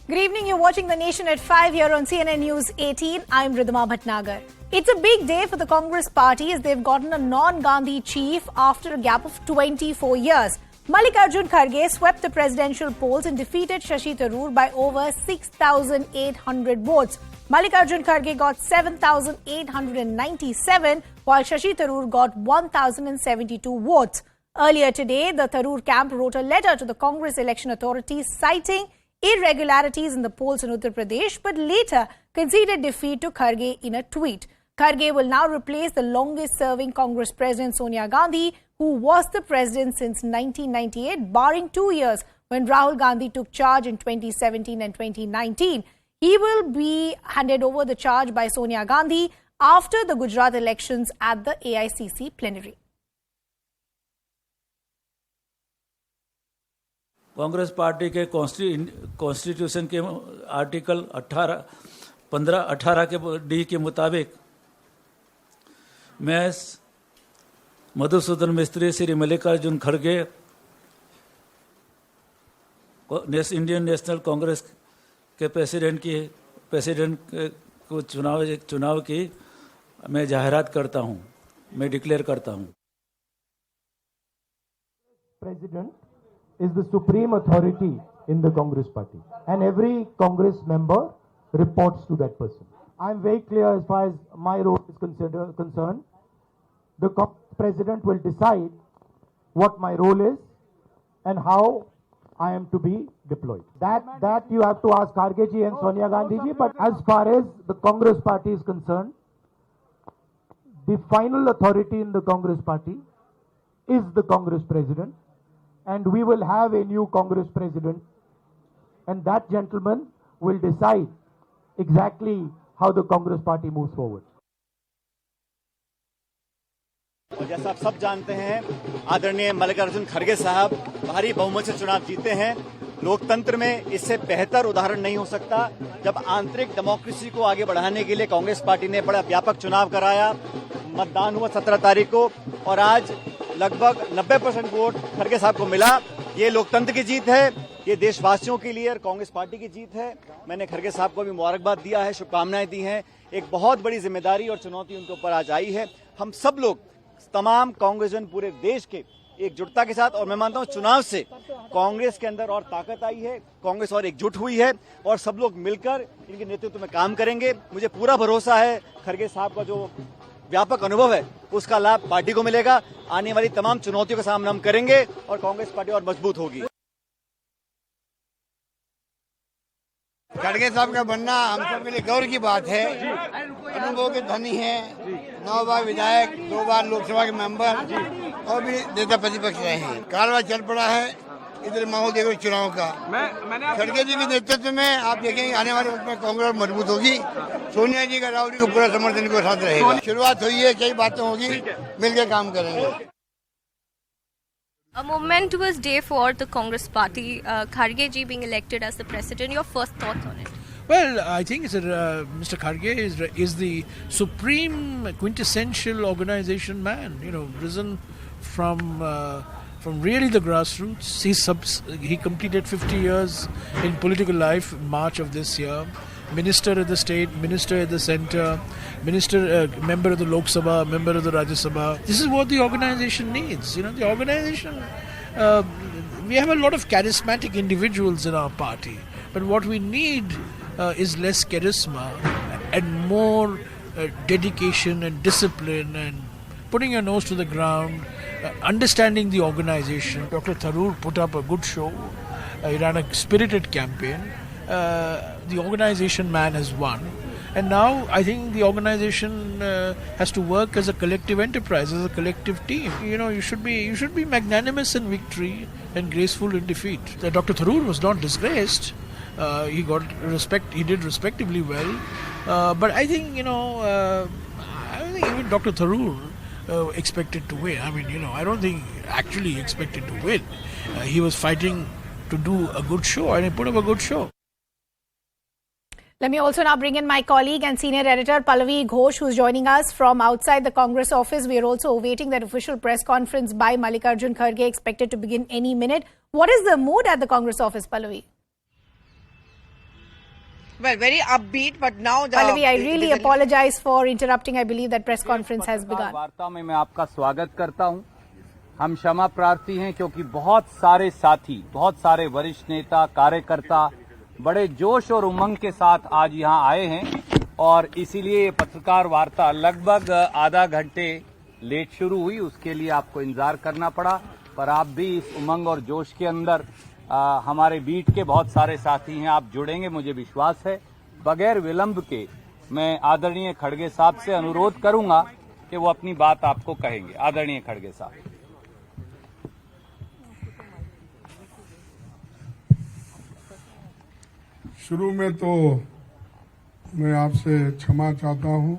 Good evening. You're watching The Nation at 5 here on CNN News 18. I'm Ridhima Bhatnagar. It's a big day for the Congress party as they've gotten a non-Gandhi chief after a gap of 24 years. Mallikarjun Kharge swept the presidential polls and defeated Shashi Tharoor by over 6,800 votes. Mallikarjun Kharge got 7,897 while Shashi Tharoor got 1,072 votes. Earlier today, the Tharoor camp wrote a letter to the Congress election authorities citing irregularities in the polls in Uttar Pradesh, but later conceded defeat to Kharge in a tweet. Kharge will now replace the longest-serving Congress president Sonia Gandhi, who was the president since 1998, barring 2 years when Rahul Gandhi took charge in 2017 and 2019. He will be handed over the charge by Sonia Gandhi after the Gujarat elections at the AICC plenary. Congress party के constitution के article 15-18 के D के मुताबिक मैं मधुसूदन मिस्त्री श्री मल्लिकार्जुन खड़गे Indian national Congress के president को चुनाव की मैं जाहिरात करता हूं, मैं डिक्लेयर करता हूं. President is the supreme authority in the Congress party and every Congress member reports to that person. I am very clear as far as my role is concerned. The President will decide what my role is and how I am to be deployed. That you have to ask Kharge ji and Sonia Gandhi ji, but as far as the Congress party is concerned, the final authority in the Congress party is the Congress President. And we will have a new Congress president, and that gentleman will decide exactly how the Congress party moves forward. और जैसा आप सब जानते हैं, आदरणीय मल्लिकार्जुन खड़गे साहब भारी बहुमत से चुनाव जीते हैं. लोकतंत्र में इससे बेहतर उदाहरण नहीं हो सकता. जब आंतरिक डेमोक्रेसी को आगे बढ़ाने के लिए कांग्रेस पार्टी ने बड़ा व्यापक चुनाव कराया, मतदान हुआ 17 तारीख को और आज लगभग 90% वोट खड़गे साहब को मिला. ये लोकतंत्र की जीत है, ये देशवासियों के लिए और कांग्रेस पार्टी की जीत है. मैंने खड़गे साहब को भी मुबारकबाद दिया है, शुभकामनाएं दी हैं. एक बहुत बड़ी जिम्मेदारी और चुनौती उनके ऊपर आज आई है. हम सब लोग, तमाम कांग्रेसजन पूरे देश के एकजुटता के साथ, और मैं मानता हूं चुनाव से कांग्रेस के अंदर और ताकत आई है, कांग्रेस और एकजुट हुई है और सब लोग मिलकर इनके नेतृत्व में काम करेंगे. मुझे पूरा भरोसा है खड़गे साहब का जो व्यापक अनुभव है उसका लाभ पार्टी को मिलेगा. आने वाली तमाम चुनौतियों का सामना हम करेंगे और कांग्रेस पार्टी और मजबूत होगी. खड़गे साहब का बनना हम सब के लिए गौरव की बात है. अनुभव के धनी है, 9 बार विधायक, 2 बार लोकसभा के मेंबर और भी नेता प्रतिपक्ष रहे हैं. कारवां चल पड़ा है इधर माहौल देखो चुनाव का. खड़गे जी के नेतृत्व में आप देखेंगे आने वाले वक्त में कांग्रेस मजबूत होगी. सोनिया जी का, राहुल जी का पूरा समर्थन को साथ रहेगा. शुरुआत हुई है, कई बातें होगी, मिलकर काम करेंगे. A momentous day for the Congress party. Kharge ji being elected as the president. Your first thoughts on it? Well, I think Mr. Kharge is the supreme quintessential organization man. You know, risen from really the grassroots. He completed 50 years in political life in March of this year. Minister at the state, minister at the centre, member of the Lok Sabha, member of the Rajya Sabha. This is what the organization needs. You know, the organization, we have a lot of charismatic individuals in our party, but what we need is less charisma and more dedication and discipline and putting your nose to the ground, understanding the organization. Dr. Tharoor put up a good show. He ran a spirited campaign. The organization man has won, and now I think the organization has to work as a collective enterprise, as a collective team. You know, you should be magnanimous in victory and graceful in defeat. Dr. Tharoor was not disgraced. He got respect. He did respectively well, but I think I don't think even Dr. Tharoor expected to win. I mean, I don't think actually expected to win. He was fighting to do a good show, and he put up a good show. Let me also now bring in my colleague and senior editor Pallavi Ghosh, who's joining us from outside the Congress office. We are also awaiting that official press conference by Mallikarjun Kharge, expected to begin any minute. What is the mood at the Congress office, Pallavi? Well, very upbeat, but now the... Pallavi, I really apologize for interrupting. I believe that press conference has begun. वार्ता में मैं आपका स्वागत करता हूं। हम क्षमा प्रार्थी हैं क्योंकि बहुत सारे साथी, बहुत सारे वरिष्ठ नेता, कार्यकर्ता बड़े जोश और उमंग के साथ आज यहां आए हैं और इसीलिए ये पत्रकार वार्ता लगभग आधा घंटे लेट शुरू हुई। उसके लिए आपको इंतजार करना पड़ा, पर आप भी इस उमंग और जोश के अंदर हमारे बीट के बहुत सारे साथी हैं, आप जुड़ेंगे मुझे विश्वास है। बगैर विलंब के मैं आदरणीय खड़गे साहब से अनुरोध करूंगा कि वो अपनी बात आपको कहेंगे। आदरणीय खड़गे साहब। शुरू में तो मैं आपसे क्षमा चाहता हूं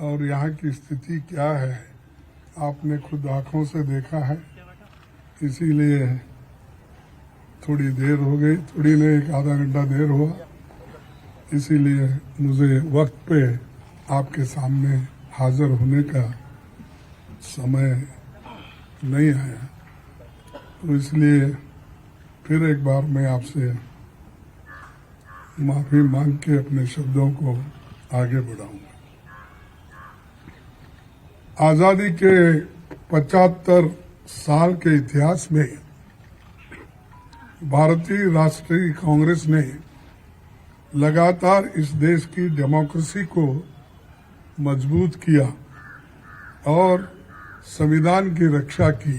और यहाँ की स्थिति क्या है आपने खुद आंखों से देखा है, इसीलिए थोड़ी देर हो गई, थोड़ी नहीं एक आधा घंटा देर हुआ, इसीलिए मुझे वक्त पे आपके सामने हाजिर होने का समय नहीं आया, तो इसलिए फिर एक बार मैं आपसे माफी मांग के अपने शब्दों को आगे बढ़ाऊंगा। आजादी के 75 साल के इतिहास में भारतीय राष्ट्रीय कांग्रेस ने लगातार इस देश की डेमोक्रेसी को मजबूत किया और संविधान की रक्षा की।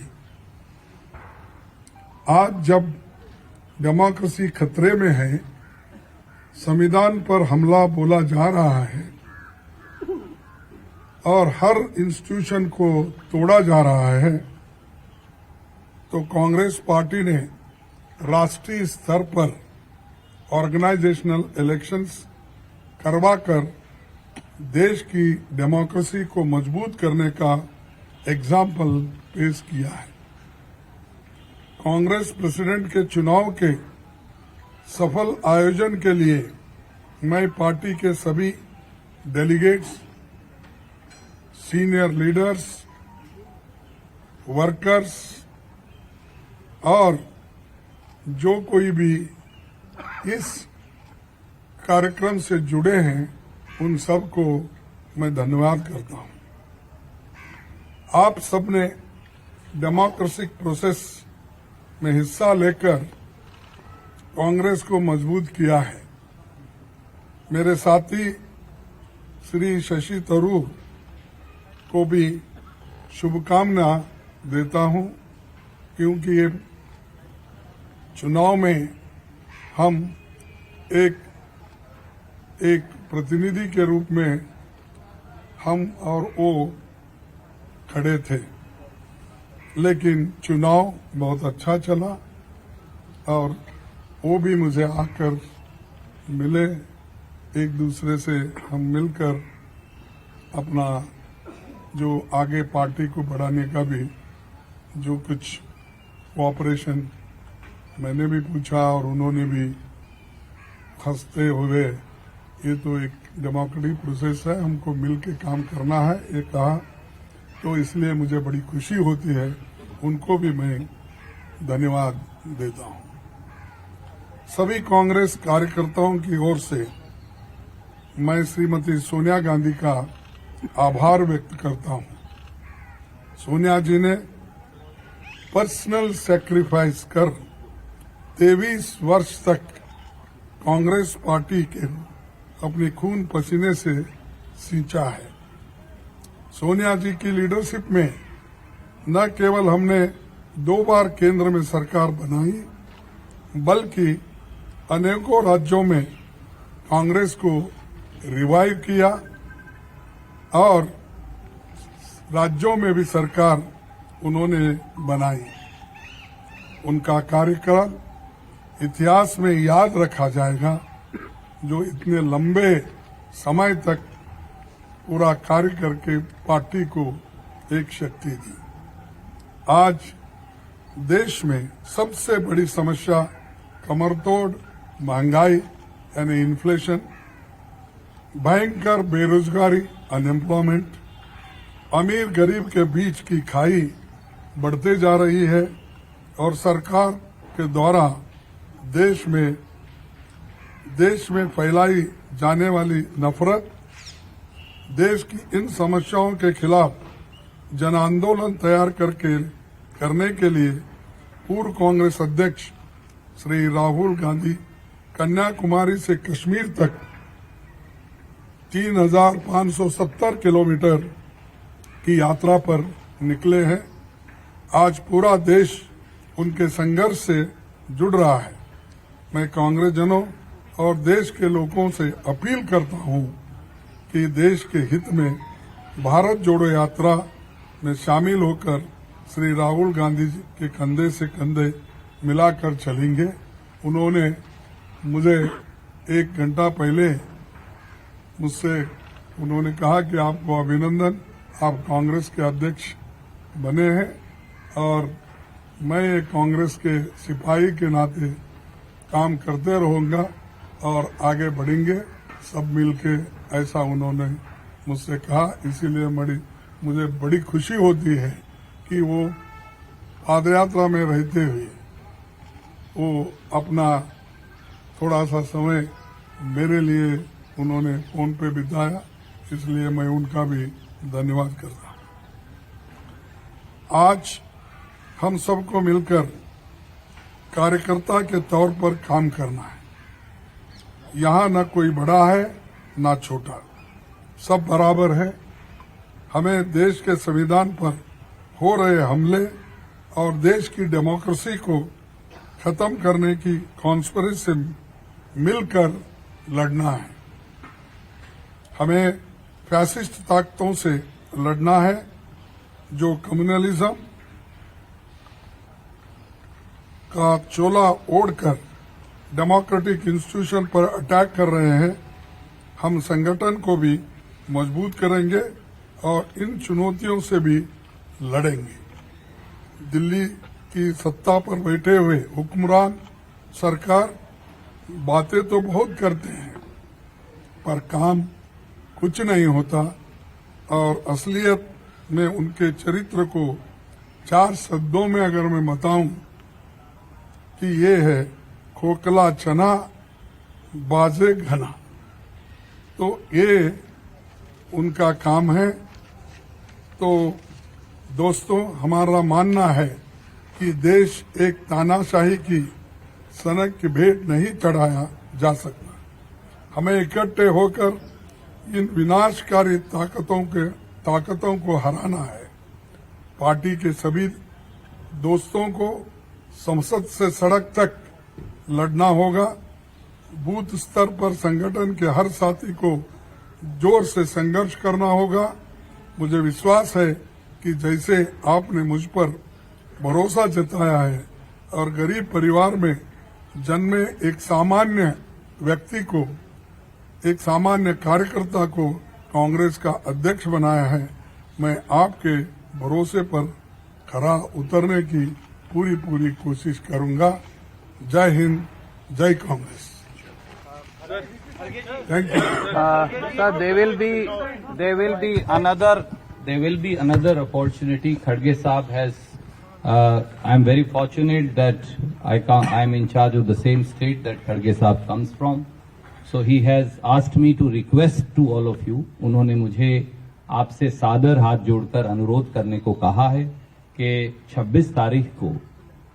आज जब डेमोक्रेसी खतरे में है, संविधान पर हमला बोला जा रहा है और हर इंस्टीट्यूशन को तोड़ा जा रहा है, तो कांग्रेस पार्टी ने राष्ट्रीय स्तर पर ऑर्गेनाइजेशनल इलेक्शंस करवाकर देश की डेमोक्रेसी को मजबूत करने का एग्जाम्पल पेश किया है। कांग्रेस प्रेसिडेंट के चुनाव के सफल आयोजन के लिए मैं पार्टी के सभी डेलीगेट्स, सीनियर लीडर्स, वर्कर्स और जो कोई भी इस कार्यक्रम से जुड़े हैं उन सबको मैं धन्यवाद करता हूं। आप सबने डेमोक्रेटिक प्रोसेस में हिस्सा लेकर कांग्रेस को मजबूत किया है। मेरे साथी श्री शशि थरूर को भी शुभकामना देता हूं, क्योंकि ये चुनाव में हम एक प्रतिनिधि के रूप में हम और वो खड़े थे, लेकिन चुनाव बहुत अच्छा चला और वो भी मुझे आकर मिले, एक दूसरे से हम मिलकर अपना जो आगे पार्टी को बढ़ाने का भी जो कुछ कोऑपरेशन मैंने भी पूछा और उन्होंने भी हंसते हुए, ये तो एक डेमोक्रेटिक प्रोसेस है, हमको मिल के काम करना है, ये कहा, तो इसलिए मुझे बड़ी खुशी होती है। उनको भी मैं धन्यवाद देता हूं। सभी कांग्रेस कार्यकर्ताओं की ओर से मैं श्रीमती सोनिया गांधी का आभार व्यक्त करता हूं। सोनिया जी ने पर्सनल सैक्रिफाइस कर 23 वर्ष तक कांग्रेस पार्टी के अपने खून पसीने से सींचा है। सोनिया जी की लीडरशिप में न केवल हमने 2 बार केंद्र में सरकार बनाई, बल्कि अनेकों राज्यों में कांग्रेस को रिवाइव किया और राज्यों में भी सरकार उन्होंने बनाई। उनका कार्यकाल इतिहास में याद रखा जाएगा, जो इतने लंबे समय तक पूरा कार्य करके पार्टी को एक शक्ति दी। आज देश में सबसे बड़ी समस्या कमरतोड़ महंगाई यानी इन्फ्लेशन, भयंकर बेरोजगारी अनएम्प्लॉयमेंट, अमीर गरीब के बीच की खाई बढ़ते जा रही है और सरकार के द्वारा देश में देश में फैलाई जाने वाली नफरत, देश की इन समस्याओं के खिलाफ जन आंदोलन तैयार करने के लिए पूर्व कांग्रेस अध्यक्ष श्री राहुल गांधी कन्याकुमारी से कश्मीर तक 3,570 किलोमीटर की यात्रा पर निकले हैं। आज पूरा देश उनके संघर्ष से जुड़ रहा है। मैं कांग्रेस जनों और देश के लोगों से अपील करता हूं कि देश के हित में भारत जोड़ो यात्रा में शामिल होकर श्री राहुल गांधी जी के कंधे से कंधे मिलाकर चलेंगे। उन्होंने मुझे 1 घंटा पहले मुझसे उन्होंने कहा कि आपको अभिनंदन, आप कांग्रेस के अध्यक्ष बने हैं और मैं कांग्रेस के सिपाही के नाते काम करते रहूंगा और आगे बढ़ेंगे सब मिलके, ऐसा उन्होंने मुझसे कहा। इसीलिए मुझे बड़ी खुशी होती है कि वो पादयात्रा में रहते हुए वो अपना थोड़ा सा समय मेरे लिए उन्होंने फोन पे बिताया, इसलिए मैं उनका भी धन्यवाद करता हूं। आज हम सबको मिलकर कार्यकर्ता के तौर पर काम करना है। यहाँ न कोई बड़ा है न छोटा, सब बराबर है। हमें देश के संविधान पर हो रहे हमले और देश की डेमोक्रेसी को खत्म करने की कॉन्स्पिरेसी से मिलकर लड़ना है। हमें फैसिस्ट ताकतों से लड़ना है जो कम्युनलिज्म का चोला ओढ़कर डेमोक्रेटिक इंस्टीट्यूशन पर अटैक कर रहे हैं। हम संगठन को भी मजबूत करेंगे और इन चुनौतियों से भी लड़ेंगे। दिल्ली की सत्ता पर बैठे हुए हुक्मरान सरकार बातें तो बहुत करते हैं पर काम कुछ नहीं होता और असलियत में उनके चरित्र को 4 शब्दों में अगर मैं बताऊं कि ये है खोखला चना बाजे घना, तो ये उनका काम है। तो दोस्तों, हमारा मानना है कि देश एक तानाशाही की सनक की भेंट नहीं चढ़ाया जा सकता। हमें इकट्ठे होकर इन विनाशकारी ताकतों को हराना है। पार्टी के सभी दोस्तों को संसद से सड़क तक लड़ना होगा। बूथ स्तर पर संगठन के हर साथी को जोर से संघर्ष करना होगा। मुझे विश्वास है कि जैसे आपने मुझ पर भरोसा जताया है और गरीब परिवार में जन्मे एक सामान्य व्यक्ति को, एक सामान्य कार्यकर्ता को कांग्रेस का अध्यक्ष बनाया है, मैं आपके भरोसे पर खरा उतरने की पूरी कोशिश करूंगा। जय हिंद, जय Congress. Thank you. Sir, there will be another opportunity. Kharge Saab has. I am very fortunate that I am in charge of the same state that Kharge Saab comes from. So he has asked me to request to all of you. उन्होंने मुझे आपसे सादर हाथ जोड़कर अनुरोध करने को कहा है कि 26 तारीख को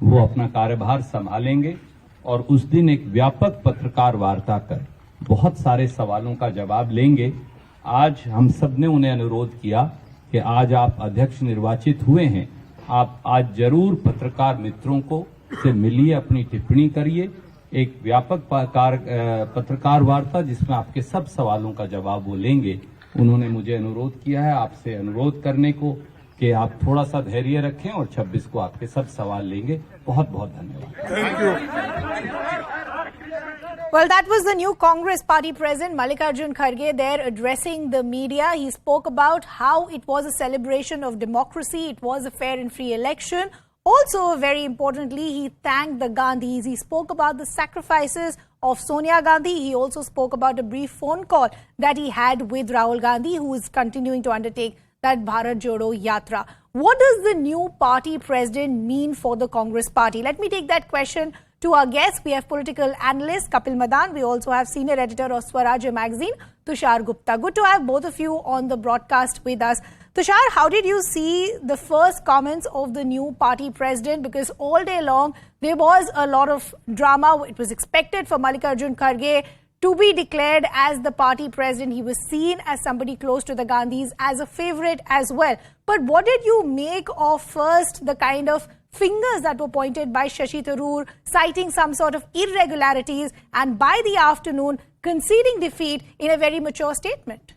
वो अपना कार्यभार संभालेंगे और उस दिन एक व्यापक पत्रकार वार्ता कर बहुत सारे सवालों का जवाब लेंगे। आज हम सब ने उन्हें अनुरोध किया कि आज आप अध्यक्ष निर्वाचित हुए हैं, आप आज जरूर पत्रकार मित्रों को से मिलिए, अपनी टिप्पणी करिए, एक व्यापक पत्रकार वार्ता जिसमें आपके सब सवालों का जवाब वो लेंगे। उन्होंने मुझे अनुरोध किया है आपसे अनुरोध करने को कि आप थोड़ा सा धैर्य रखें और 26 को आपके सब सवाल लेंगे। बहुत बहुत धन्यवाद। Thank you. Well, that was the new Congress party president, Mallikarjun Kharge, there addressing the media. He spoke about how it was a celebration of democracy, it was a fair and free election. Also, very importantly, he thanked the Gandhis. He spoke about the sacrifices of Sonia Gandhi. He also spoke about a brief phone call that he had with Rahul Gandhi, who is continuing to undertake that Bharat Jodo Yatra. What does the new party president mean for the Congress party? Let me take that question to our guests. We have political analyst Kapil Madan. We also have senior editor of Swarajya magazine, Tushar Gupta. Good to have both of you on the broadcast with us. Tushar, how did you see the first comments of the new party president? Because all day long, there was a lot of drama. It was expected for Mallikarjun Kharge to be declared as the party president. He was seen as somebody close to the Gandhis, as a favorite as well. But what did you make of first the kind of fingers that were pointed by Shashi Tharoor, citing some sort of irregularities, and by the afternoon conceding defeat in a very mature statement?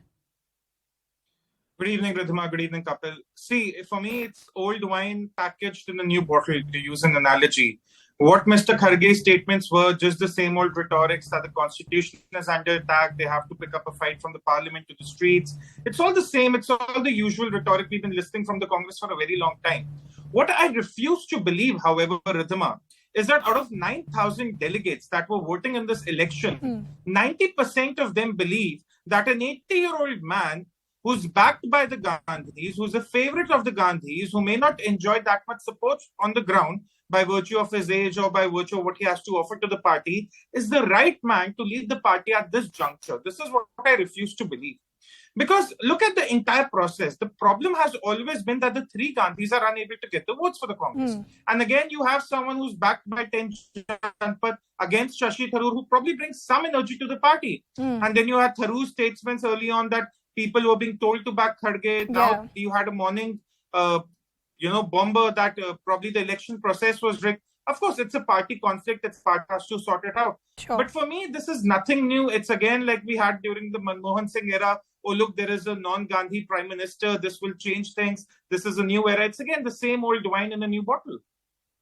Good evening, Ridhima. Good evening, Kapil. See, for me, it's old wine packaged in a new bottle, to use an analogy. What Mr. Kharge's statements were just the same old rhetorics that the constitution is under attack. They have to pick up a fight from the parliament to the streets. It's all the same. It's all the usual rhetoric we've been listening from the Congress for a very long time. What I refuse to believe, however, Ridhima, is that out of 9,000 delegates that were voting in this election, 90% of them believe that an 80-year-old man who's backed by the Gandhis, who's a favorite of the Gandhis, who may not enjoy that much support on the ground by virtue of his age or by virtue of what he has to offer to the party, is the right man to lead the party at this juncture. This is what I refuse to believe. Because look at the entire process. The problem has always been that the three Gandhis are unable to get the votes for the Congress. And again, you have someone who's backed by 10 Janpat against Shashi Tharoor, who probably brings some energy to the party. And then you had Tharoor's statements early on that people were being told to back Kharge. Now you had a morning, bomber that probably the election process was rigged. Of course, it's a party conflict. Its party has to sort it out. Sure. But for me, this is nothing new. It's again like we had during the Manmohan Singh era. Oh, look, there is a non-Gandhi prime minister. This will change things. This is a new era. It's again the same old wine in a new bottle.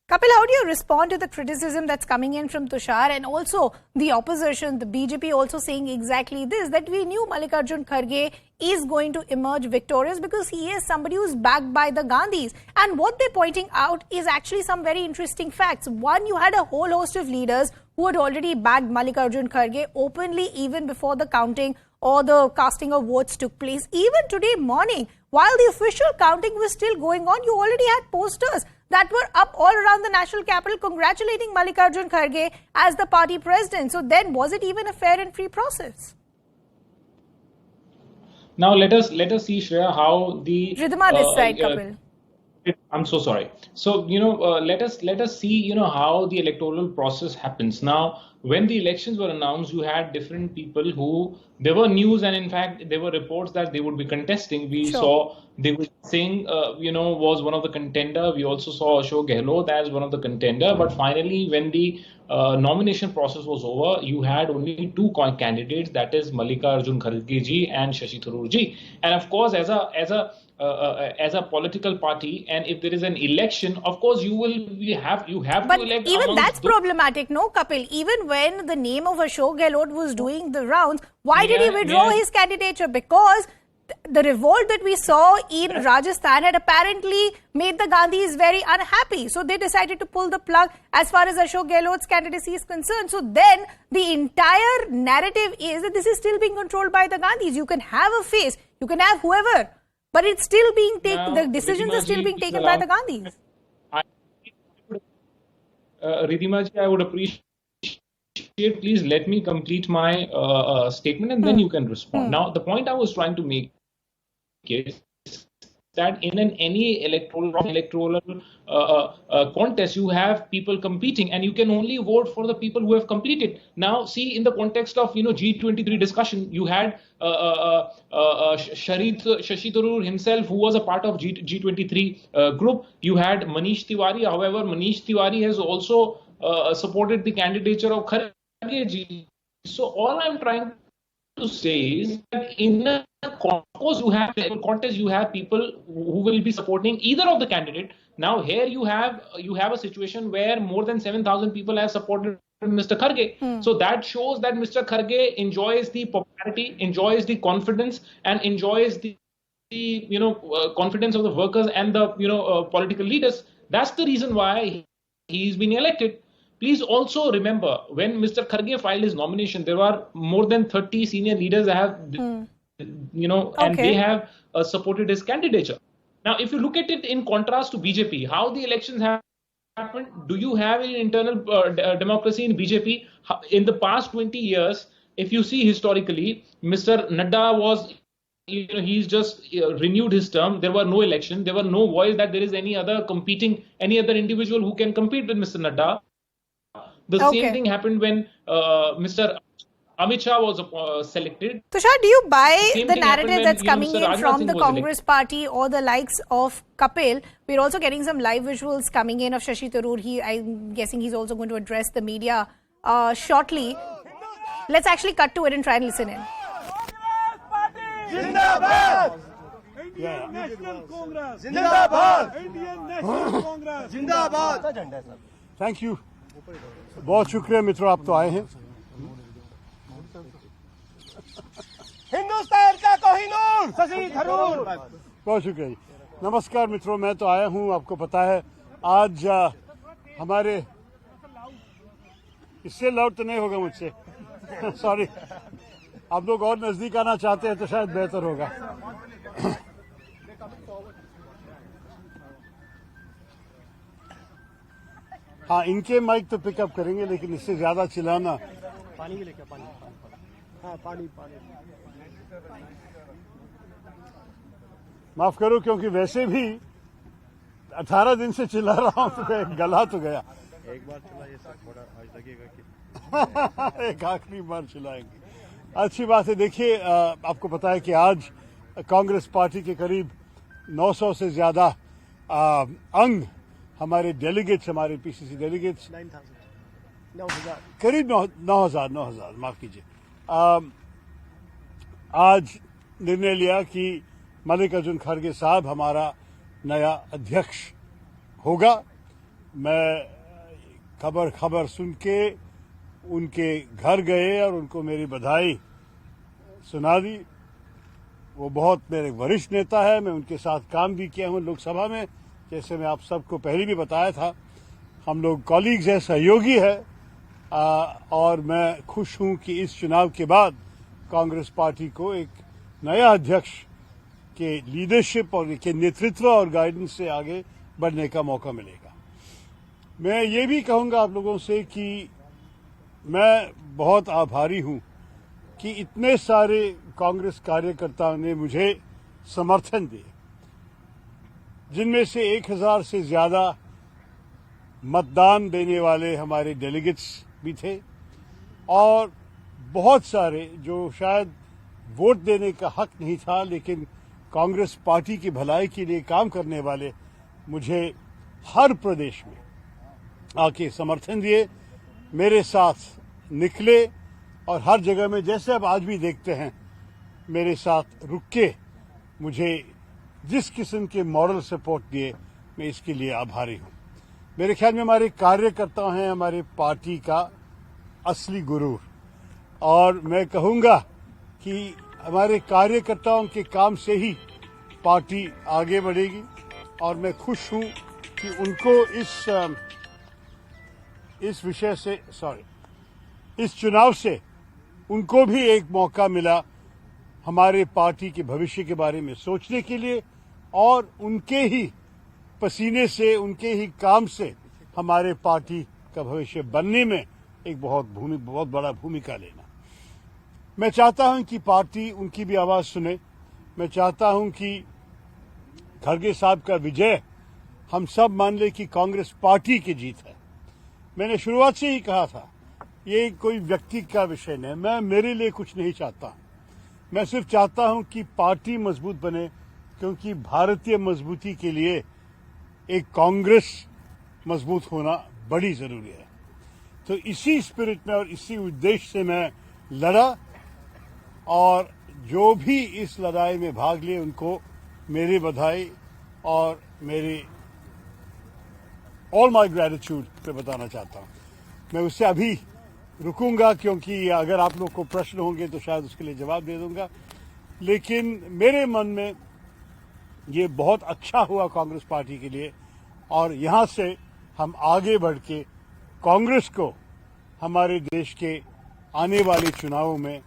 Kapil, how do you respond to the criticism that's coming in from Tushar, and also the opposition, the BJP also saying exactly this, that we knew Mallikarjun Kharge is going to emerge victorious because he is somebody who's backed by the Gandhis. And what they're pointing out is actually some very interesting facts. One, you had a whole host of leaders who had already backed Mallikarjun Kharge openly even before the counting or the casting of votes took place. Even today morning, while the official counting was still going on, you already had posters that were up all around the national capital congratulating Mallikarjun Kharge as the party president. So then, was it even a fair and free process? Now let us see, Shreya, how the Ridhima this side, Kapil. I'm so sorry. So let us see how the electoral process happens. Now, when the elections were announced, you had different people who, there were news, and in fact there were reports that they would be contesting. We saw Devjit Singh was one of the contender. We also saw Ashok Gehlot as one of the contender. But finally, when the nomination process was over, you had only two candidates, that is Mallikarjun Kharge ji and Shashi Tharoor ji. And of course, as a political party, and if there is an election, of course you have to elect. But even that's problematic, no, Kapil? Even when the name of Ashok Gehlot was doing the rounds, why did he withdraw his candidature? Because the revolt that we saw in Rajasthan had apparently made the Gandhis very unhappy. So they decided to pull the plug as far as Ashok Gehlot's candidacy is concerned. So then the entire narrative is that this is still being controlled by the Gandhis. You can have a face, you can have whoever, but it's still being taken, the decisions are still being taken by the Gandhis. Ridhima ji, I would appreciate, please let me complete my statement and then you can respond. Now, the point I was trying to make is that in any electoral contest, you have people competing, and you can only vote for the people who have completed. Now, see, in the context of G23 discussion, you had Shashi Tharoor himself, who was a part of G23 group. You had Manish Tiwari. However, Manish Tiwari has also supported the candidature of Kharge ji. So all I'm trying to say is that in a contest, you have people who will be supporting either of the candidate. Now here you have a situation where more than 7,000 people have supported Mr. Kharge. So that shows that Mr. Kharge enjoys the popularity, enjoys the confidence, and enjoys the confidence of the workers and the political leaders. That's the reason why he's been elected. Please also remember, when Mr. Kharge filed his nomination, there were more than 30 senior leaders that have and they have supported his candidature. Now, if you look at it in contrast to BJP, how the elections have happened, do you have an internal democracy in BJP? In the past 20 years, if you see historically, Mr. Nadda was, he's just renewed his term. There were no election. There were no voice that there is any other individual who can compete with Mr. Nadda. The same thing happened when Mr. Amit Shah was selected. Tushar, do you buy the narrative that's coming in from the Congress party or the likes of Kapil? We're also getting some live visuals coming in of Shashi Tharoor. I'm guessing he's also going to address the media shortly. Let's actually cut to it and try and listen in. Zindabad! Indian National Congress! Zindabad! Indian National Congress! Zindabad! Thank you, बहुत शुक्रिया मित्रों, आप तो आए हैं। हिंदुस्तान का कोहिनूर शशि थरूर। बहुत शुक्रिया जी। नमस्कार मित्रों, मैं तो आया हूं, आपको पता है आज हमारे, इससे लाउड तो नहीं होगा मुझसे सॉरी, आप लोग और नजदीक आना चाहते हैं तो शायद बेहतर होगा। हाँ, इनके माइक तो पिकअप करेंगे, लेकिन इससे ज्यादा चिल्लाना। पानी भी लेके, पानी, हाँ पानी। माफ करो, क्योंकि वैसे भी 18 दिन से चिल्ला रहा हूं तो गला तो गया। एक बार चिल्लाइए सर, थोड़ा आज लगेगा कि एक आखिरी बार चिल्लाएंगे। अच्छी बात है। देखिए, आपको पता है कि आज कांग्रेस पार्टी के करीब 900 से ज्यादा अंग, हमारे डेलीगेट्स, हमारे पीसीसी डेलीगेट्स, 9,000 करीब 9,000 माफ कीजिए, आज निर्णय लिया कि मल्लिकार्जुन खड़गे साहब हमारा नया अध्यक्ष होगा। मैं खबर सुन के उनके घर गए और उनको मेरी बधाई सुना दी। वो बहुत मेरे वरिष्ठ नेता है, मैं उनके साथ काम भी किया हूं लोकसभा में, जैसे मैं आप सबको पहले भी बताया था। हम लोग कॉलीग्स हैं, सहयोगी है, और मैं खुश हूं कि इस चुनाव के बाद कांग्रेस पार्टी को एक नया अध्यक्ष के लीडरशिप और के नेतृत्व और गाइडेंस से आगे बढ़ने का मौका मिलेगा। मैं ये भी कहूंगा आप लोगों से कि मैं बहुत आभारी हूं कि इतने सारे कांग्रेस कार्यकर्ताओं ने मुझे समर्थन दिए, जिनमें से 1000 से ज्यादा मतदान देने वाले हमारे डेलीगेट्स भी थे, और बहुत सारे जो शायद वोट देने का हक नहीं था, लेकिन कांग्रेस पार्टी की भलाई के लिए काम करने वाले मुझे हर प्रदेश में आके समर्थन दिए, मेरे साथ निकले, और हर जगह में, जैसे आप आज भी देखते हैं, मेरे साथ रुक के मुझे जिस किस्म के मॉरल सपोर्ट दिए, मैं इसके लिए आभारी हूं। मेरे ख्याल में हमारे कार्यकर्ता हैं हमारे पार्टी का असली गुरूर, और मैं कहूंगा कि हमारे कार्यकर्ताओं के काम से ही पार्टी आगे बढ़ेगी, और मैं खुश हूं कि उनको इस चुनाव से उनको भी एक मौका मिला हमारे पार्टी के भविष्य के बारे में सोचने के लिए, और उनके ही पसीने से, उनके ही काम से हमारे पार्टी का भविष्य बनने में एक बहुत बड़ा भूमिका लेना। मैं चाहता हूं कि पार्टी उनकी भी आवाज सुने। मैं चाहता हूं कि खड़गे साहब का विजय हम सब मान ले कि कांग्रेस पार्टी की जीत है। मैंने शुरुआत से ही कहा था, ये कोई व्यक्ति का विषय नहीं, मैं मेरे लिए कुछ नहीं चाहता, मैं सिर्फ चाहता हूं कि पार्टी मजबूत बने, क्योंकि भारतीय मजबूती के लिए एक कांग्रेस मजबूत होना बड़ी जरूरी है। तो इसी स्पिरिट में और इसी उद्देश्य से मैं लड़ा, और जो भी इस लड़ाई में भाग लिए उनको मेरी बधाई और मेरी ऑल माई ग्रेटिट्यूड पे बताना चाहता हूं। मैं उससे अभी रुकूंगा, क्योंकि अगर आप लोग को प्रश्न होंगे तो शायद उसके लिए जवाब दे दूंगा, लेकिन मेरे मन में ये बहुत अच्छा हुआ कांग्रेस पार्टी के लिए, और यहां से हम आगे बढ़ के कांग्रेस को हमारे देश के आने वाले चुनावों में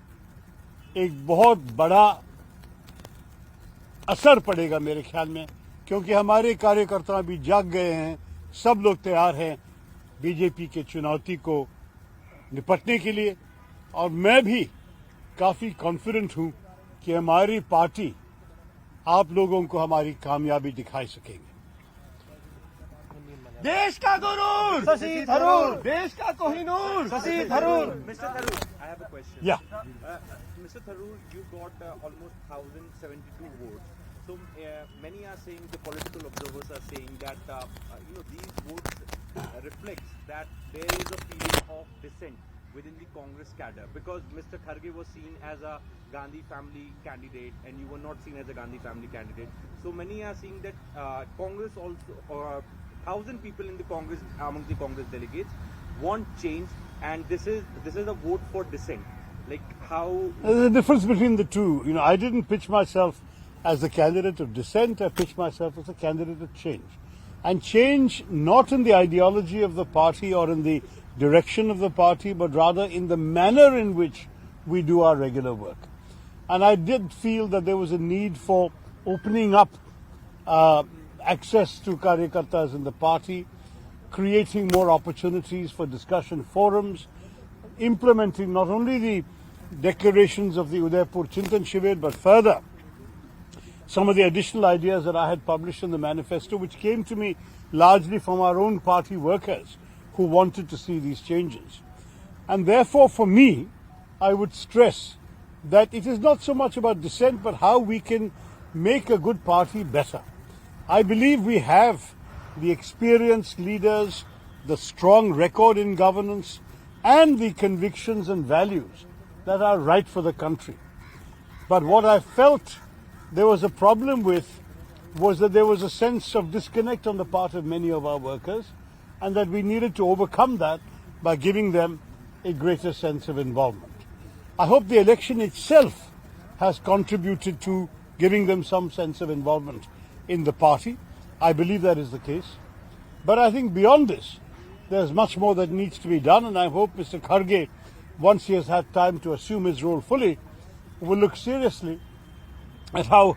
एक बहुत बड़ा असर पड़ेगा मेरे ख्याल में, क्योंकि हमारे कार्यकर्ता भी जाग गए हैं, सब लोग तैयार हैं बीजेपी के चुनौती को निपटने के लिए। और मैं भी काफी कॉन्फिडेंट हूं कि हमारी पार्टी आप लोगों को हमारी कामयाबी दिखा सकेंगे। देश का गुरूर शशि थरूर, देश का Kohinoor Shashi Tharoor. Mr. Tharoor, I have a question. Yeah. Mr. Tharoor, you got almost 1,072 votes. So many are saying, the political observers are saying that these votes reflects that there is a feeling of dissent within the Congress cadre, because Mr. Kharge was seen as a Gandhi family candidate and you were not seen as a Gandhi family candidate. So many are saying that Congress also, 1,000 people in the Congress, among the Congress delegates, want change, and this is a vote for dissent. Like how? There's a difference between the two. I didn't pitch myself as a candidate of dissent. I pitched myself as a candidate of change. And change not in the ideology of the party or in the direction of the party, but rather in the manner in which we do our regular work. And I did feel that there was a need for opening up access to karyakartas in the party, creating more opportunities for discussion forums, implementing not only the declarations of the Udaipur Chintan Shivir, but further some of the additional ideas that I had published in the manifesto, which came to me largely from our own party workers who wanted to see these changes. And therefore, for me, I would stress that it is not so much about dissent, but how we can make a good party better. I believe we have the experienced leaders, the strong record in governance, and the convictions and values that are right for the country. But what I felt there was a problem with was that there was a sense of disconnect on the part of many of our workers, and that we needed to overcome that by giving them a greater sense of involvement. I hope the election itself has contributed to giving them some sense of involvement in the party. I believe that is the case. But I think beyond this, there's much more that needs to be done, and I hope Mr. Kharge, once he has had time to assume his role fully, will look seriously at how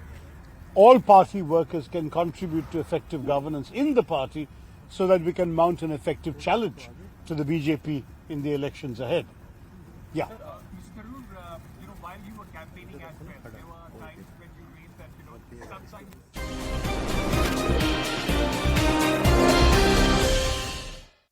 all party workers can contribute to effective governance in the party, so that we can mount an effective challenge to the BJP in the elections ahead. Yeah. Mr. Tharoor, while you were campaigning as well, there were times when you raised that, some signs.